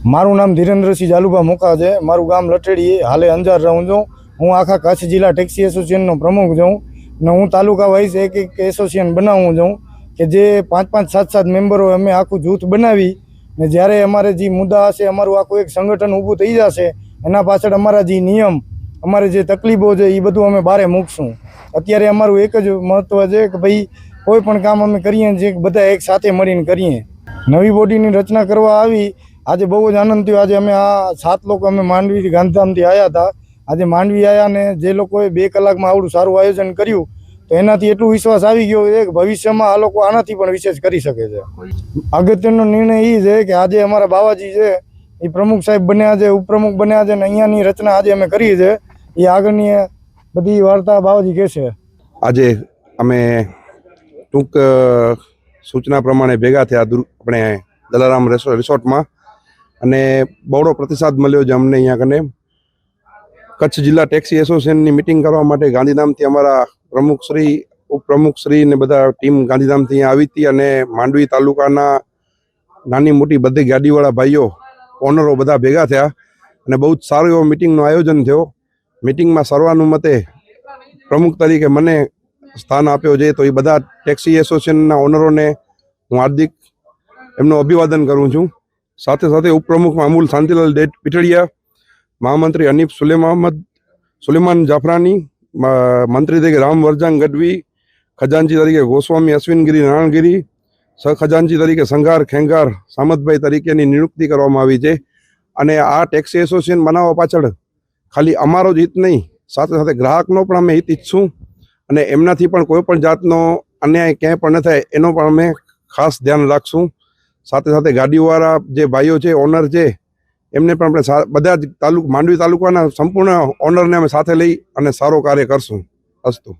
મારું નામ ધીરેન્દ્રસિંહ જાલુભા મોકા છે। મારું ગામ લટેડી, હાલે અંજાર રહું છું। હું આખા કચ્છ જિલ્લા ટેક્સી એસોસિએશનનો પ્રમુખ છું ને હું તાલુકા વાઇઝ એક એસોસિએશન બનાવું છું કે જે 5-5, 7-7 મેમ્બરો અમે આખું જૂથ બનાવી ને જ્યારે અમારે જે મુદ્દા હશે, અમારું આખું એક સંગઠન ઊભું થઈ જશે, એના પાછળ અમારા જે નિયમ, અમારે જે તકલીફો છે એ બધું અમે બહાર મૂકશું। અત્યારે અમારું એક જ મહત્વ છે કે ભાઈ કોઈ પણ કામ અમે કરીએ છીએ બધા એક સાથે મળીને કરીએ। નવી બોડીની રચના કરવા આવી, આજે બહુ જ આનંદ થયો। આજે અમે આ 7 લોકો અમે માંડવી ગાંધીધામથી આવ્યા હતા। આજે માંડવી આવ્યા ને જે લોકોએ 2 કલાકમાં આવડું સારું આયોજન કર્યું તો એનાથી એટલું વિશ્વાસ આવી ગયો છે કે ભવિષ્યમાં આ લોકો આનાથી પણ વિશેષ કરી શકે છે। અગત્યનો નિર્ણય એ છે કે આજે અમારા બાવાજી છે એ પ્રમુખ સાહેબ બન્યા છે, ઉપપ્રમુખ બન્યા છે ને અહીંયાની રચના આજે અમે કરી છે। એ આગળની બધી વાર્તા બાવાજી કહેશે। આજે અમે ટૂંક સૂચના પ્રમાણે ભેગા થયા આપણે દલારામ રિસોર્ટમાં અને બહોળો પ્રતિસાદ મળ્યો છે અમને। અહીંયા કને કચ્છ જિલ્લા ટેક્સી એસોસિએશનની મિટિંગ કરવા માટે ગાંધીધામથી અમારા પ્રમુખશ્રી, ઉપપ્રમુખશ્રી ને બધા ટીમ ગાંધીધામથી અહીંયા આવી હતી અને માંડવી તાલુકાના નાની મોટી બધી ગાડીવાળા ભાઈઓ, ઓનરો બધા ભેગા થયા અને બહુ જ સારું એવો મિટિંગનું આયોજન થયો। મિટિંગમાં સર્વાનુમતે પ્રમુખ તરીકે મને સ્થાન આપ્યો છે, તો એ બધા ટેક્સી એસોસિએશનના ઓનરોને હું હાર્દિક એમનું અભિવાદન કરું છું। સાથે સાથે ઉપપ્રમુખમાં અમૂલ શાંતિલાલ પીઠડિયા, મહામંત્રી હનીફ સુલેમાન જાફરાની, મંત્રી તરીકે રામ વરજાંગ ગઢવી, ખજાનચી તરીકે ગોસ્વામી અશ્વિનગીરી નારણગીરી, સહખજાનચી તરીકે સંઘાર ખેંગાર સામતભાઈ તરીકેની નિયુક્તિ કરવામાં આવી છે। અને આ ટેક્સી એસોસિએશન બનાવવા પાછળ ખાલી અમારો જ હિત નહીં, સાથે સાથે ગ્રાહકનો પણ અમે હિત ઈચ્છશું અને એમનાથી પણ કોઈ પણ જાતનો અન્યાય ક્યાંય પણ ન થાય એનો પણ અમે ખાસ ધ્યાન રાખશું। સાથે સાથે ગાડીવાળા જે ભાઈઓ છે, ઓનર છે, એમને પણ આપણે બધા જ માંડવી તાલુકાના સંપૂર્ણ ઓનરને અમે સાથે લઈ અને સારો કાર્ય કરશું। અસ્તુ।